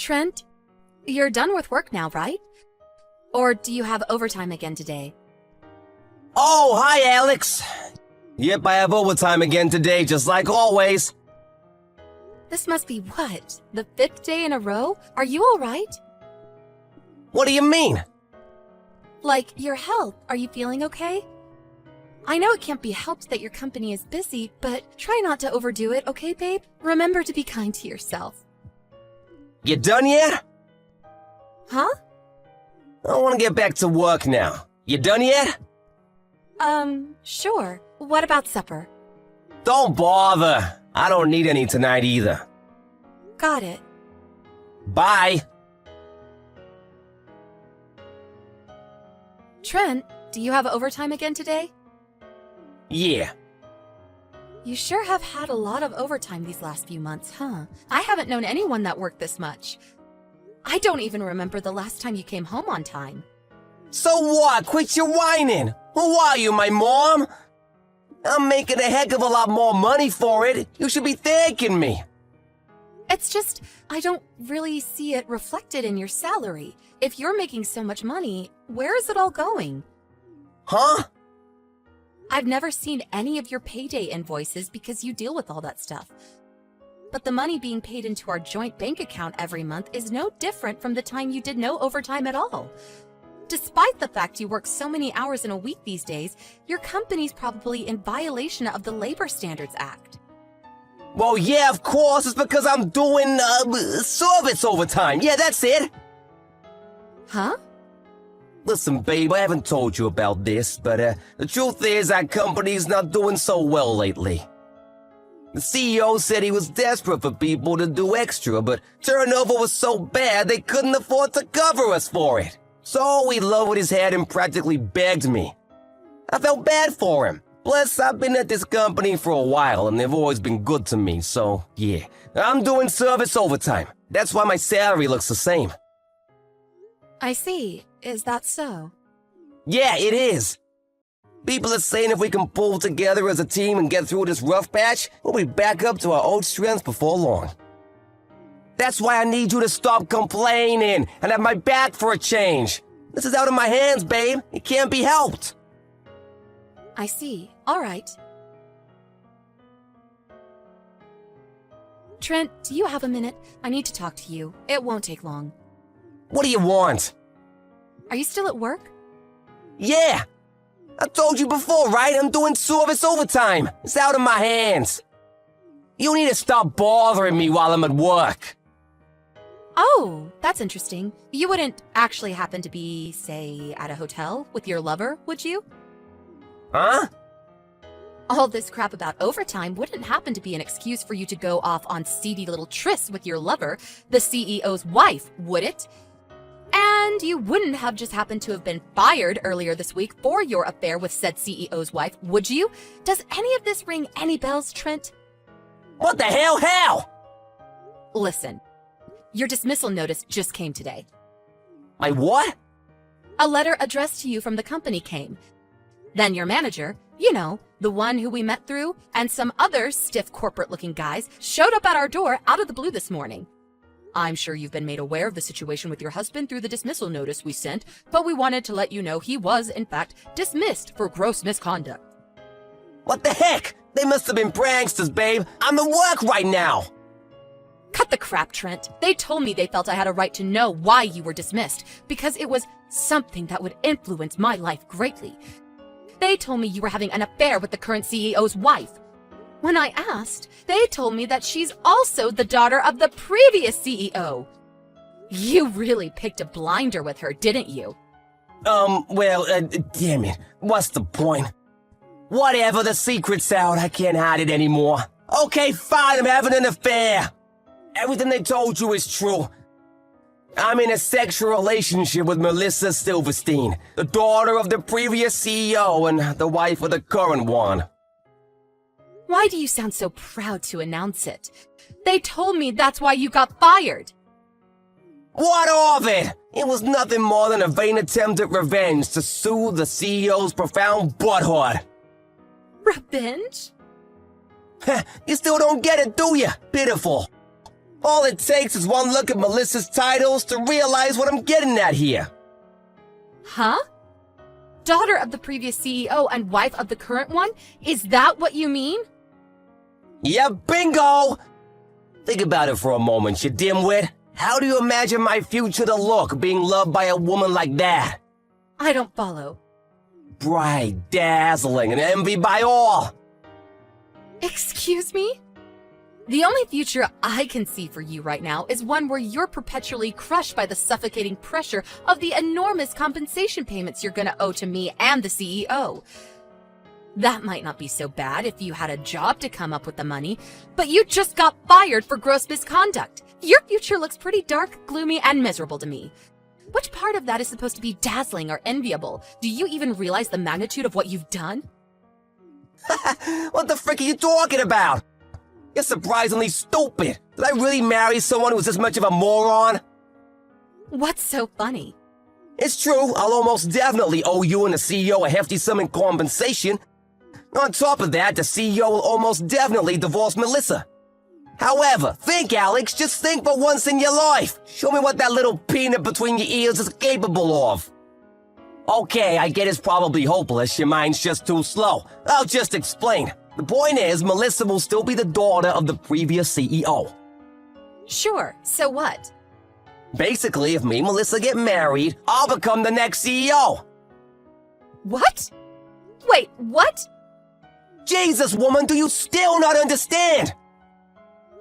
Trent, you're done with work now, right? Or do you have overtime again today? Oh, hi, Alex. Yep, I have overtime again today, just like always. This must be what? The 5th day in a row? Are you alright? What do you mean? Like, your health, are you feeling okay? I know it can't be helped that your company is busy, but try not to overdo it, okay, babe? Remember to be kind to yourself. You done yet? Huh? I want to get back to work now. You done yet? Sure. What about supper? Don't bother. I don't need any tonight either. Got it. Bye. Trent, do you have overtime again today? Yeah. You sure have had a lot of overtime these last few months, huh? I haven't known anyone that worked this much. I don't even remember the last time you came home on time. So what? Quit your whining. Who are you, my mom? I'm making a heck of a lot more money for it. You should be thanking me. It's just, I don't really see it reflected in your salary. If you're making so much money, where is it all going? Huh? I've never seen any of your payday invoices because you deal with all that stuff. But the money being paid into our joint bank account every month is no different from the time you did no overtime at all. Despite the fact you work so many hours in a week these days, your company's probably in violation of the Labor Standards Act. Well, yeah, of course. It's because I'm doing, service overtime. Yeah, that's it. Huh? Listen, babe, I haven't told you about this, but the truth is our company's not doing so well lately. The CEO said he was desperate for people to do extra, but turnover was so bad they couldn't afford to cover us for it. So he lowered his head and practically begged me. I felt bad for him. Plus, I've been at this company for a while and they've always been good to me, so yeah. I'm doing service overtime. That's why my salary looks the same. I see. Is that so? Yeah, it is. People are saying if we can pull together as a team and get through this rough patch, we'll be back up to our old strength before long. That's why I need you to stop complaining and have my back for a change. This is out of my hands, babe. It can't be helped. I see. All right. Trent, do you have a minute? I need to talk to you. It won't take long. What do you want? Are you still at work? Yeah. I told you before, right? I'm doing service overtime. It's out of my hands. You need to stop bothering me while I'm at work. Oh, that's interesting. You wouldn't actually happen to be, say, at a hotel with your lover, would you? Huh? All this crap about overtime wouldn't happen to be an excuse for you to go off on seedy little trysts with your lover, the CEO's wife, would it? And you wouldn't have just happened to have been fired earlier this week for your affair with said CEO's wife, would you? Does any of this ring any bells, Trent? What the hell? How? Listen, your dismissal notice just came today. My what? A letter addressed to you from the company came. Then your manager, you know, the one who we met through, and some other stiff corporate-looking guys showed up at our door out of the blue this morning. I'm sure you've been made aware of the situation with your husband through the dismissal notice we sent, but we wanted to let you know he was, in fact, dismissed for gross misconduct. What the heck? They must have been pranksters, babe. I'm at work right now. Cut the crap, Trent. They told me they felt I had a right to know why you were dismissed, because it was something that would influence my life greatly. They told me you were having an affair with the current CEO's wife. When I asked, they told me that she's also the daughter of the previous CEO. You really picked a blinder with her, didn't you? Damn it. What's the point? Whatever, the secret's out. I can't hide it anymore. Okay, fine, I'm having an affair. Everything they told you is true. I'm in a sexual relationship with Melissa Silverstein, the daughter of the previous CEO and the wife of the current one. Why do you sound so proud to announce it? They told me that's why you got fired. What of it? It was nothing more than a vain attempt at revenge to soothe the CEO's profound butthurt. Revenge? You still don't get it, do you? Pitiful. All it takes is one look at Melissa's titles to realize what I'm getting at here. Huh? Daughter of the previous CEO and wife of the current one? Is that what you mean? Yeah, bingo! Think about it for a moment, you dimwit. How do you imagine my future to look being loved by a woman like that? I don't follow. Bright, dazzling, and envied by all. Excuse me? The only future I can see for you right now is one where you're perpetually crushed by the suffocating pressure of the enormous compensation payments you're gonna owe to me and the CEO. That might not be so bad if you had a job to come up with the money, but you just got fired for gross misconduct. Your future looks pretty dark, gloomy, and miserable to me. Which part of that is supposed to be dazzling or enviable? Do you even realize the magnitude of what you've done? What the frick are you talking about? You're surprisingly stupid. Did I really marry someone who's this much of a moron? What's so funny? It's true, I'll almost definitely owe you and the CEO a hefty sum in compensation. On top of that, the CEO will almost definitely divorce Melissa. However, think, Alex, just think for once in your life. Show me what that little peanut between your ears is capable of. Okay, I get it's probably hopeless, your mind's just too slow. I'll just explain. The point is, Melissa will still be the daughter of the previous CEO. Sure, so what? Basically, if me and Melissa get married, I'll become the next CEO. What? Wait, what? Jesus, woman, do you still not understand?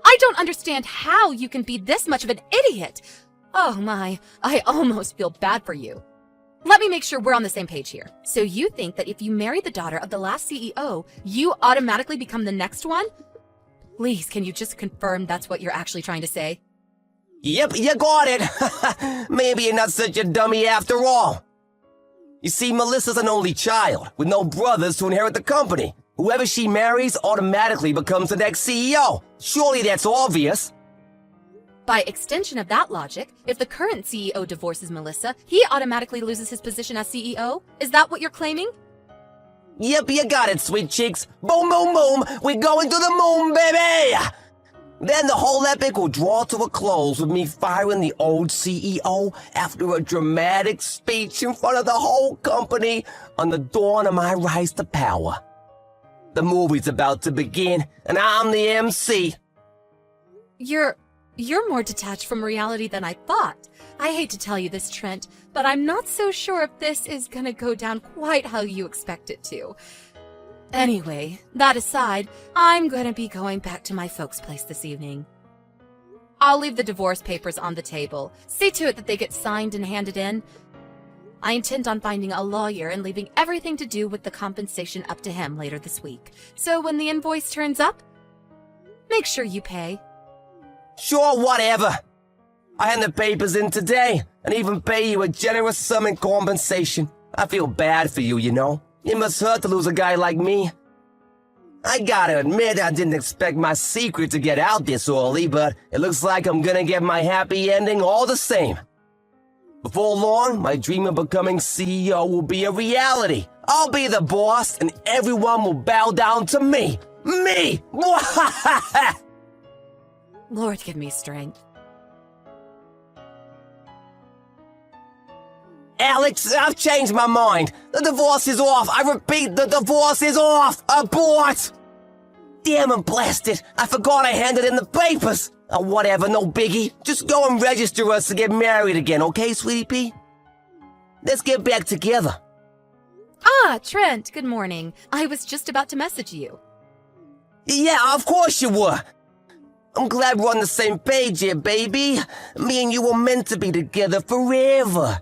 I don't understand how you can be this much of an idiot. Oh my, I almost feel bad for you. Let me make sure we're on the same page here. So you think that if you marry the daughter of the last CEO, you automatically become the next one? Please, can you just confirm that's what you're actually trying to say? Yep, you got it. Maybe you're not such a dummy after all. You see, Melissa's an only child, with no brothers to inherit the company. Whoever she marries automatically becomes the next CEO. Surely that's obvious. By extension of that logic, if the current CEO divorces Melissa, he automatically loses his position as CEO? Is that what you're claiming? Yep, you got it, sweet cheeks. Boom, boom, boom. We're going to the moon, baby! Then the whole epic will draw to a close with me firing the old CEO after a dramatic speech in front of the whole company on the dawn of my rise to power. The movie's about to begin, and I'm the MC. You're more detached from reality than I thought. I hate to tell you this, Trent, but I'm not so sure if this is gonna go down quite how you expect it to. Anyway, that aside, I'm gonna be going back to my folks' place this evening. I'll leave the divorce papers on the table. See to it that they get signed and handed in. I intend on finding a lawyer and leaving everything to do with the compensation up to him later this week. So when the invoice turns up, make sure you pay. Sure, whatever. I hand the papers in today, and even pay you a generous sum in compensation. I feel bad for you, you know. It must hurt to lose a guy like me. I gotta admit, I didn't expect my secret to get out this early, but it looks like I'm gonna get my happy ending all the same. Before long, my dream of becoming CEO will be a reality. I'll be the boss, and everyone will bow down to me. Me! Lord, give me strength. Alex, I've changed my mind. The divorce is off. I repeat, the divorce is off. Abort! Damn and blast it. I forgot I handed in the papers. Oh, whatever, no biggie. Just go and register us to get married again, okay, sweetie pea? Let's get back together. Ah, Trent, good morning. I was just about to message you. Yeah, of course you were. I'm glad we're on the same page here, baby. Me and you were meant to be together forever.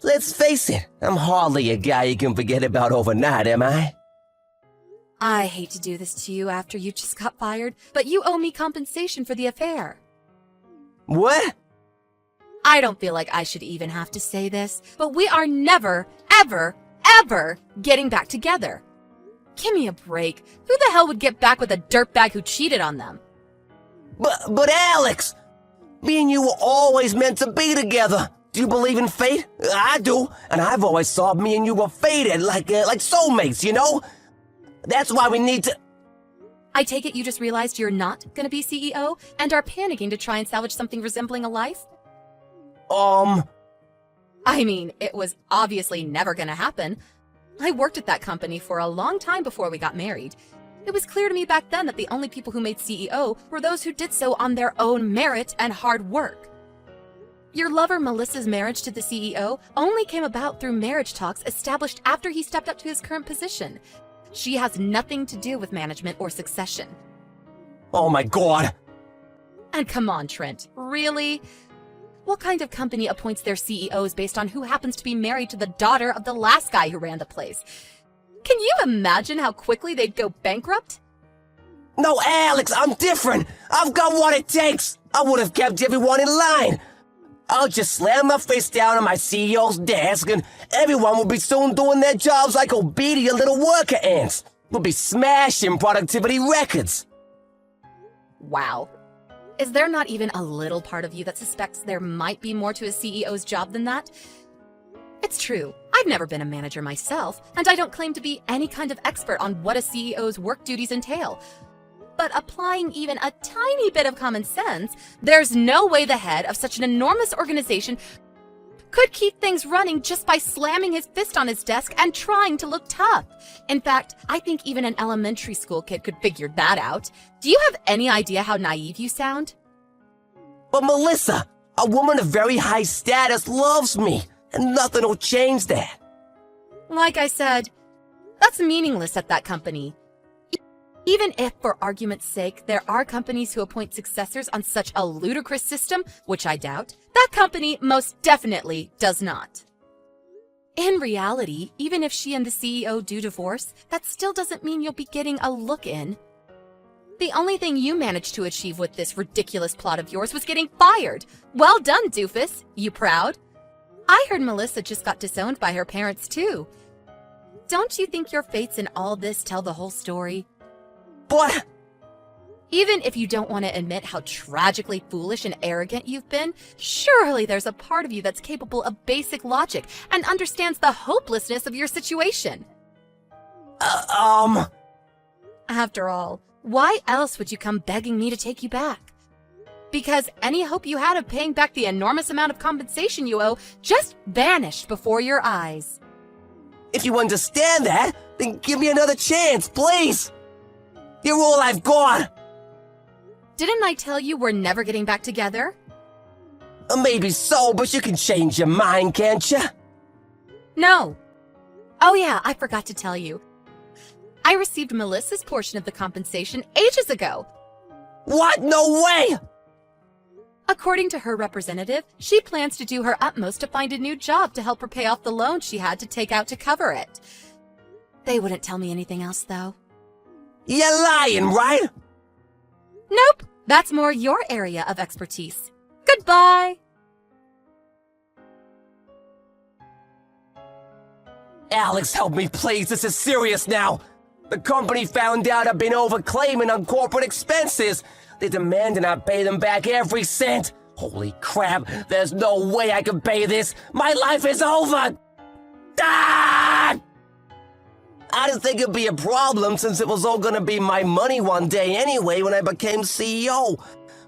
Let's face it, I'm hardly a guy you can forget about overnight, am I? I hate to do this to you after you just got fired, but you owe me compensation for the affair. What? I don't feel like I should even have to say this, but we are never, ever, ever getting back together. Give me a break. Who the hell would get back with a dirtbag who cheated on them? But Alex, me and you were always meant to be together. Do you believe in fate? I do, and I've always thought me and you were fated, like soulmates, you know? That's why we need to... I take it you just realized you're not gonna be CEO and are panicking to try and salvage something resembling a life? I mean, it was obviously never gonna happen. I worked at that company for a long time before we got married. It was clear to me back then that the only people who made CEO were those who did so on their own merit and hard work. Your lover Melissa's marriage to the CEO only came about through marriage talks established after he stepped up to his current position. She has nothing to do with management or succession. Oh my god! And come on, Trent, really? What kind of company appoints their CEOs based on who happens to be married to the daughter of the last guy who ran the place? Can you imagine how quickly they'd go bankrupt? No, Alex, I'm different! I've got what it takes! I would have kept everyone in line! I'll just slam my face down on my CEO's desk and everyone will be soon doing their jobs like obedient little worker ants. We'll be smashing productivity records. Wow. Is there not even a little part of you that suspects there might be more to a CEO's job than that? It's true, I've never been a manager myself, and I don't claim to be any kind of expert on what a CEO's work duties entail. But applying even a tiny bit of common sense, there's no way the head of such an enormous organization could keep things running just by slamming his fist on his desk and trying to look tough. In fact, I think even an elementary school kid could figure that out. Do you have any idea how naive you sound? But Melissa, a woman of very high status loves me, and nothing will change that. Like I said, that's meaningless at that company. Even if, for argument's sake, there are companies who appoint successors on such a ludicrous system, which I doubt, that company most definitely does not. In reality, even if she and the CEO do divorce, that still doesn't mean you'll be getting a look in. The only thing you managed to achieve with this ridiculous plot of yours was getting fired. Well done, doofus. You proud? I heard Melissa just got disowned by her parents, too. Don't you think your fates in all this tell the whole story? But even if you don't want to admit how tragically foolish and arrogant you've been, surely there's a part of you that's capable of basic logic and understands the hopelessness of your situation. After all, why else would you come begging me to take you back? Because any hope you had of paying back the enormous amount of compensation you owe just vanished before your eyes. if you understand that, then give me another chance, please! You're all I've got! Didn't I tell you we're never getting back together? Maybe so, but you can change your mind, can't you? No. Oh yeah, I forgot to tell you. I received Melissa's portion of the compensation ages ago. What? No way! According to her representative, she plans to do her utmost to find a new job to help her pay off the loan she had to take out to cover it. They wouldn't tell me anything else, though. You're lying, right? Nope, that's more your area of expertise. Goodbye! Alex, help me, please. This is serious now. The company found out I've been overclaiming on corporate expenses. They're demanding I pay them back every cent. Holy crap, there's no way I can pay this. My life is over. Ah! I didn't think it'd be a problem since it was all gonna be my money one day anyway when I became CEO.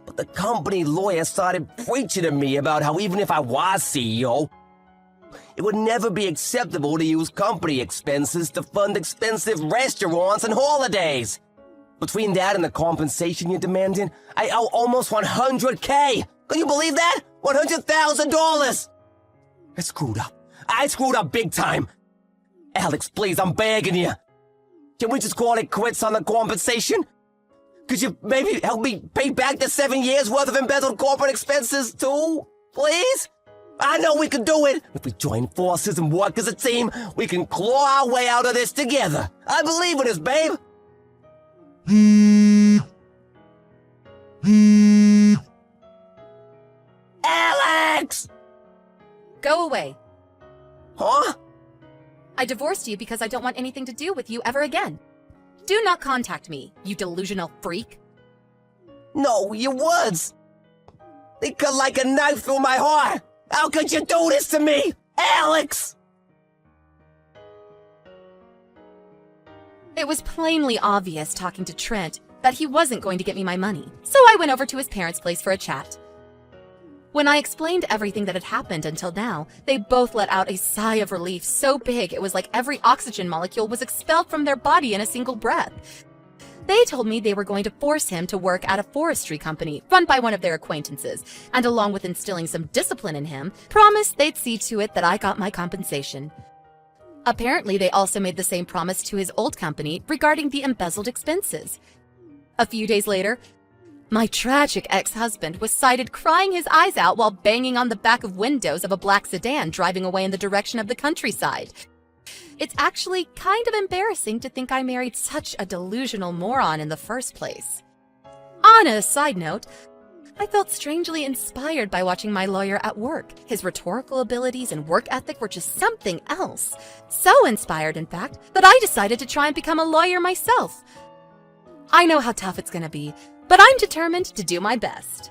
But the company lawyer started preaching to me about how even if I was CEO, it would never be acceptable to use company expenses to fund expensive restaurants and holidays. Between that and the compensation you're demanding, I owe almost $100K. Can you believe that? $100,000. I screwed up. I screwed up big time. Alex, please, I'm begging you. Can we just call it quits on the compensation? Could you maybe help me pay back the 7 years worth of embezzled corporate expenses too? Please? I know we can do it. If we join forces and work as a team, we can claw our way out of this together. I believe in us, babe. Alex! Go away. Huh? I divorced you because I don't want anything to do with you ever again. Do not contact me, you delusional freak. No, your words. They cut like a knife through my heart. How could you do this to me, Alex? It was plainly obvious talking to Trent that he wasn't going to get me my money, so I went over to his parents' place for a chat. When I explained everything that had happened until now, they both let out a sigh of relief so big it was like every oxygen molecule was expelled from their body in a single breath. They told me they were going to force him to work at a forestry company run by one of their acquaintances, and along with instilling some discipline in him, promised they'd see to it that I got my compensation. Apparently, they also made the same promise to his old company regarding the embezzled expenses. A few days later, my tragic ex-husband was sighted crying his eyes out while banging on the back of windows of a black sedan driving away in the direction of the countryside. It's actually kind of embarrassing to think I married such a delusional moron in the first place. On a side note, I felt strangely inspired by watching my lawyer at work. His rhetorical abilities and work ethic were just something else. So inspired, in fact, that I decided to try and become a lawyer myself. I know how tough it's gonna be, but I'm determined to do my best.